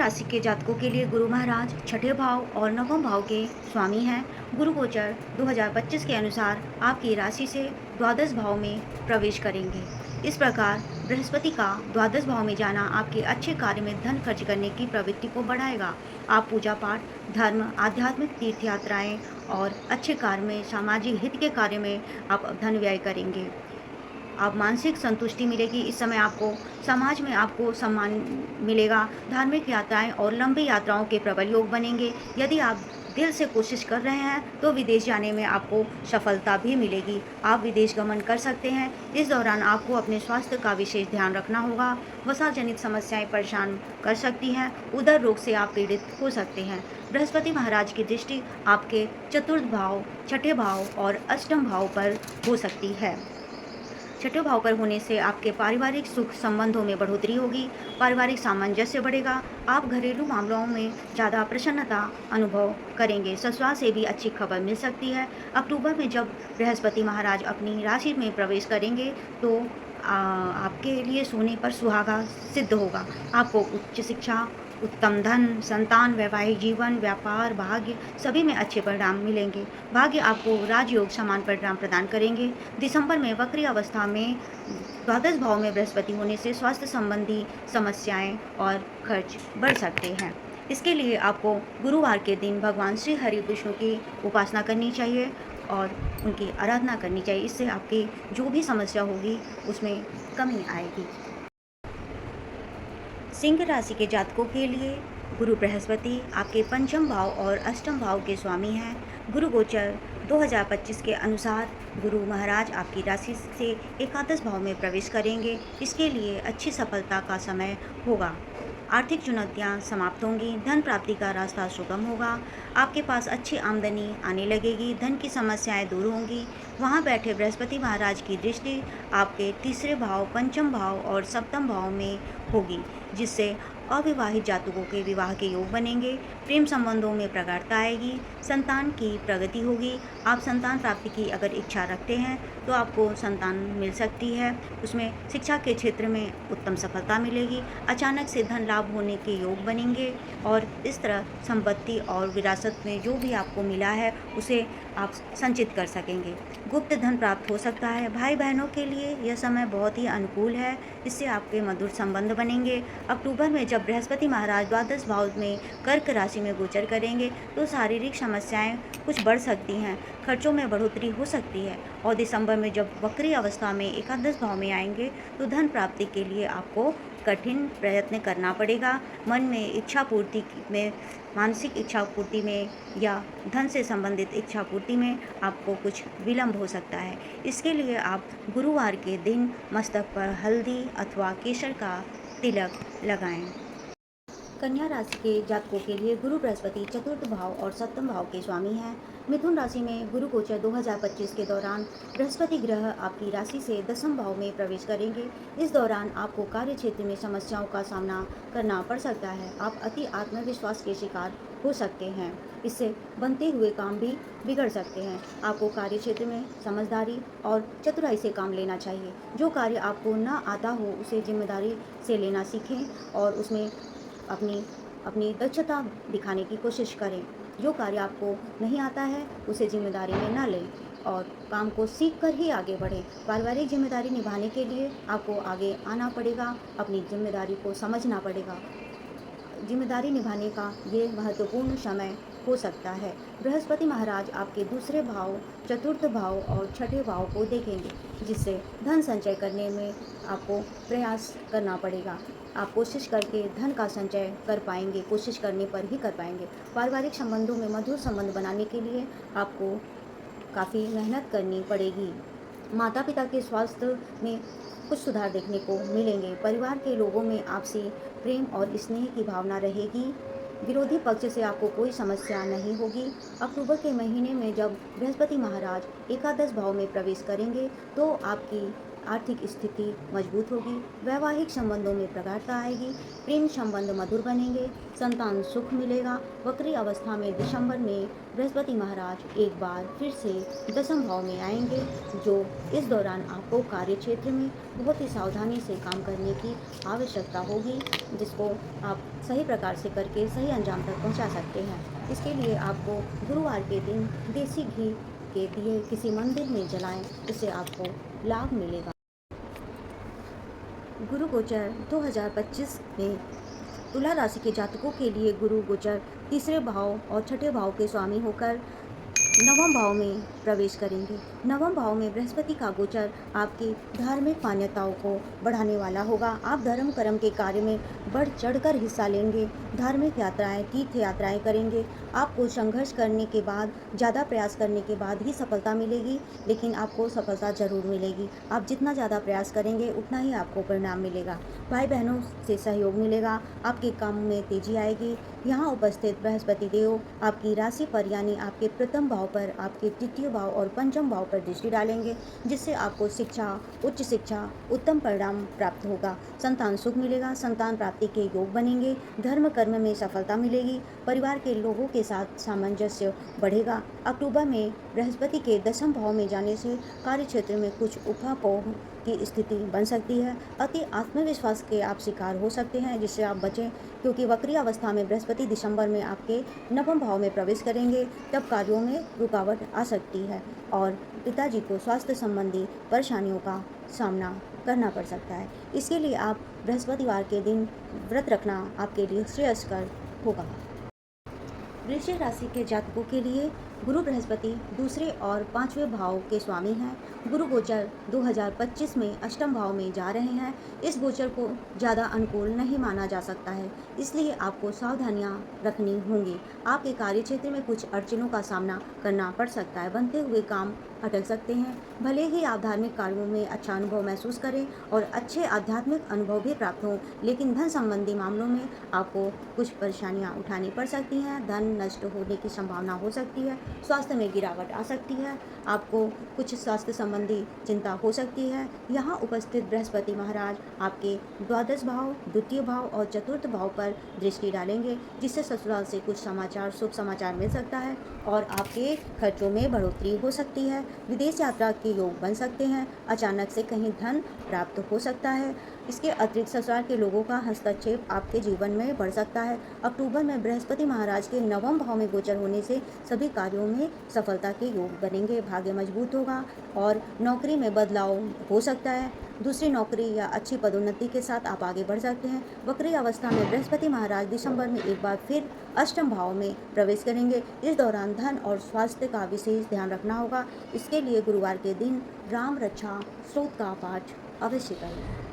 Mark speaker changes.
Speaker 1: राशि के जातकों के लिए गुरु महाराज छठे भाव और नवम भाव के स्वामी हैं। गुरु गोचर 2025 के अनुसार आपकी राशि से द्वादश भाव में प्रवेश करेंगे। इस प्रकार बृहस्पति का द्वादश भाव में जाना आपके अच्छे कार्य में धन खर्च करने की प्रवृत्ति को बढ़ाएगा। आप पूजा पाठ, धर्म, आध्यात्मिक तीर्थ यात्राएं और अच्छे कार्य में, सामाजिक हित के कार्य में आप धन व्यय करेंगे। आप मानसिक संतुष्टि मिलेगी। इस समय आपको समाज में आपको सम्मान मिलेगा। धार्मिक यात्राएं और लंबी यात्राओं के प्रबल योग बनेंगे। यदि आप दिल से कोशिश कर रहे हैं तो विदेश जाने में आपको सफलता भी मिलेगी। आप विदेश गमन कर सकते हैं। इस दौरान आपको अपने स्वास्थ्य का विशेष ध्यान रखना होगा। वसा जनित समस्याएं परेशान कर सकती हैं। उदर रोग से आप पीड़ित हो सकते हैं। बृहस्पति महाराज की दृष्टि आपके चतुर्थ भाव, छठे भाव और अष्टम भाव पर हो सकती है। छठे भाव पर होने से आपके पारिवारिक सुख संबंधों में बढ़ोतरी होगी। पारिवारिक सामंजस्य बढ़ेगा। आप घरेलू मामलों में ज़्यादा प्रसन्नता अनुभव करेंगे। ससुराल से भी अच्छी खबर मिल सकती है। अक्टूबर में जब बृहस्पति महाराज अपनी राशि में प्रवेश करेंगे तो आपके लिए सोने पर सुहागा सिद्ध होगा। आपको उच्च शिक्षा, उत्तम धन, संतान, वैवाहिक जीवन, व्यापार, भाग्य सभी में अच्छे परिणाम मिलेंगे। भाग्य आपको राजयोग समान परिणाम प्रदान करेंगे। दिसंबर में वक्री अवस्था में द्वादश भाव में बृहस्पति होने से स्वास्थ्य संबंधी समस्याएं और खर्च बढ़ सकते हैं। इसके लिए आपको गुरुवार के दिन भगवान श्री हरि विष्णु की उपासना करनी चाहिए और उनकी आराधना करनी चाहिए। इससे आपकी जो भी समस्या होगी उसमें कमी आएगी। सिंह राशि के जातकों के लिए गुरु बृहस्पति आपके पंचम भाव और अष्टम भाव के स्वामी हैं। गुरु गोचर 2025 के अनुसार गुरु महाराज आपकी राशि से एकादश भाव में प्रवेश करेंगे। इसके लिए अच्छी सफलता का समय होगा। आर्थिक चुनौतियां समाप्त होंगी। धन प्राप्ति का रास्ता सुगम होगा। आपके पास अच्छी आमदनी आने लगेगी। धन की समस्याएं दूर होंगी। वहां बैठे बृहस्पति महाराज की दृष्टि आपके तीसरे भाव, पंचम भाव और सप्तम भाव में होगी, जिससे अविवाहित जातकों के विवाह के योग बनेंगे। प्रेम संबंधों में प्रगाढ़ता आएगी। संतान की प्रगति होगी। आप संतान प्राप्ति की अगर इच्छा रखते हैं तो आपको संतान मिल सकती है। उसमें शिक्षा के क्षेत्र में उत्तम सफलता मिलेगी। अचानक से धन लाभ होने के योग बनेंगे और इस तरह संपत्ति और विरासत में जो भी आपको मिला है उसे आप संचित कर सकेंगे। गुप्त धन प्राप्त हो सकता है। भाई बहनों के लिए यह समय बहुत ही अनुकूल है। इससे आपके मधुर संबंध बनेंगे। अक्टूबर में जब बृहस्पति महाराज द्वादश भाव में कर्क राशि में गोचर करेंगे तो शारीरिक समस्याएं कुछ बढ़ सकती हैं। खर्चों में बढ़ोतरी हो सकती है। और दिसंबर में जब वक्री अवस्था में एकादश भाव में आएंगे तो धन प्राप्ति के लिए आपको कठिन प्रयत्न करना पड़ेगा। मन में इच्छा पूर्ति में, मानसिक इच्छा पूर्ति में या धन से संबंधित इच्छा पूर्ति में आपको कुछ विलंब हो सकता है। इसके लिए आप गुरुवार के दिन मस्तक पर हल्दी अथवा केसर का तिलक लगाएं। कन्या राशि के जातकों के लिए गुरु बृहस्पति चतुर्थ भाव और सप्तम भाव के स्वामी हैं। मिथुन राशि में गुरु गोचर 2025 के दौरान बृहस्पति ग्रह आपकी राशि से दसम भाव में प्रवेश करेंगे। इस दौरान आपको कार्य क्षेत्र में समस्याओं का सामना करना पड़ सकता है। आप अति आत्मविश्वास के शिकार हो सकते हैं। इससे बनते हुए काम भी बिगड़ सकते हैं। आपको कार्य क्षेत्र में समझदारी और चतुराई से काम लेना चाहिए। जो कार्य आपको न आता हो उसे जिम्मेदारी से लेना सीखें और उसमें अपनी दक्षता दिखाने की कोशिश करें। जो कार्य आपको नहीं आता है उसे जिम्मेदारी में न लें और काम को सीख कर ही आगे बढ़ें। पारिवारिक जिम्मेदारी निभाने के लिए आपको आगे आना पड़ेगा। अपनी जिम्मेदारी को समझना पड़ेगा। जिम्मेदारी निभाने का ये महत्वपूर्ण समय हो सकता है। बृहस्पति महाराज आपके दूसरे भाव, चतुर्थ भाव और छठे भाव को देखेंगे, जिससे धन संचय करने में आपको प्रयास करना पड़ेगा। आप कोशिश करके धन का संचय कर पाएंगे। कोशिश करने पर ही कर पाएंगे। पारिवारिक संबंधों में मधुर संबंध बनाने के लिए आपको काफ़ी मेहनत करनी पड़ेगी। माता पिता के स्वास्थ्य में कुछ सुधार देखने को मिलेंगे। परिवार के लोगों में आपसी प्रेम और स्नेह की भावना रहेगी। विरोधी पक्ष से आपको कोई समस्या नहीं होगी। अक्टूबर के महीने में जब बृहस्पति महाराज एकादश भाव में प्रवेश करेंगे तो आपकी आर्थिक स्थिति मजबूत होगी, वैवाहिक संबंधों में प्रगाढ़ता आएगी, प्रेम संबंध मधुर बनेंगे, संतान सुख मिलेगा। वक्री अवस्था में दिसंबर में बृहस्पति महाराज एक बार फिर से दसम भाव में आएंगे, जो इस दौरान आपको कार्य क्षेत्र में बहुत ही सावधानी से काम करने की आवश्यकता होगी, जिसको आप सही प्रकार से करके सही अंजाम तक पहुंचा सकते हैं। इसके लिए आपको गुरुवार के दिन देसी घी के दिए किसी मंदिर में जलाएं, इससे आपको लाभ मिलेगा। गुरु गोचर 2025 में तुला राशि के जातकों के लिए गुरु गोचर तीसरे भाव और छठे भाव के स्वामी होकर नवम भाव में प्रवेश करेंगे। नवम भाव में बृहस्पति का गोचर आपकी धार्मिक मान्यताओं को बढ़ाने वाला होगा। आप धर्म कर्म के कार्य में बढ़ चढ़कर हिस्सा लेंगे, धार्मिक यात्राएं, तीर्थ यात्राएं करेंगे। आपको संघर्ष करने के बाद, ज़्यादा प्रयास करने के बाद ही सफलता मिलेगी, लेकिन आपको सफलता जरूर मिलेगी। आप जितना ज़्यादा प्रयास करेंगे उतना ही आपको परिणाम मिलेगा। भाई बहनों से सहयोग मिलेगा, आपके काम में तेजी आएगी। यहाँ उपस्थित बृहस्पति देव आपकी राशि पर यानी आपके प्रथम भाव पर, आपके तृतीय भाव और पंचम भाव पर दृष्टि डालेंगे, जिससे आपको शिक्षा, उच्च शिक्षा, उत्तम परिणाम प्राप्त होगा। संतान सुख मिलेगा, संतान प्राप्ति के योग बनेंगे, धर्म कर्म में सफलता मिलेगी, परिवार के लोगों के साथ सामंजस्य बढ़ेगा। अक्टूबर में बृहस्पति के दसम भाव में जाने से कार्य क्षेत्र में कुछ ऊहापोह की स्थिति बन सकती है। अति आत्मविश्वास के आप शिकार हो सकते हैं, जिससे आप बचें, क्योंकि वक्री अवस्था में बृहस्पति दिसंबर में आपके नवम भाव में प्रवेश करेंगे, तब कार्यों में रुकावट आ सकती है और पिताजी को स्वास्थ्य संबंधी परेशानियों का सामना करना पड़ सकता है। इसके लिए आप बृहस्पतिवार के दिन व्रत रखना आपके लिए श्रेयस्कर होगा। वृश्चिक राशि के जातकों के लिए गुरु बृहस्पति दूसरे और पांचवें भाव के स्वामी हैं। गुरु गोचर 2025 में अष्टम भाव में जा रहे हैं। इस गोचर को ज़्यादा अनुकूल नहीं माना जा सकता है, इसलिए आपको सावधानियां रखनी होंगी। आपके कार्य क्षेत्र में कुछ अड़चनों का सामना करना पड़ सकता है, बनते हुए काम अटक सकते हैं। भले ही आप धार्मिक कार्यों में अच्छा अनुभव महसूस करें और अच्छे आध्यात्मिक अनुभव भी प्राप्त हों, लेकिन धन संबंधी मामलों में आपको कुछ परेशानियां उठानी पड़ सकती हैं। धन नष्ट होने की संभावना हो सकती है, स्वास्थ्य में गिरावट आ सकती है, आपको कुछ स्वास्थ्य संबंधी चिंता हो सकती है। यहाँ उपस्थित बृहस्पति महाराज आपके द्वादश भाव, द्वितीय भाव और चतुर्थ भाव पर दृष्टि डालेंगे, जिससे ससुराल से कुछ समाचार, शुभ समाचार मिल सकता है और आपके खर्चों में बढ़ोतरी हो सकती है। विदेश यात्रा के योग बन सकते हैं, अचानक से कहीं धन प्राप्त हो सकता है। इसके अतिरिक्त ससुराल के लोगों का हस्तक्षेप आपके जीवन में बढ़ सकता है। अक्टूबर में बृहस्पति महाराज के नवम भाव में गोचर होने से सभी कार्यों में सफलता के योग बनेंगे, भाग्य मजबूत होगा और नौकरी में बदलाव हो सकता है। दूसरी नौकरी या अच्छी पदोन्नति के साथ आप आगे बढ़ सकते हैं। वक्री अवस्था में बृहस्पति महाराज दिसंबर में एक बार फिर अष्टम भाव में प्रवेश करेंगे। इस दौरान धन और स्वास्थ्य का विशेष ध्यान रखना होगा। इसके लिए गुरुवार के दिन राम रक्षा स्तोत्र का पाठ अवश्य करें।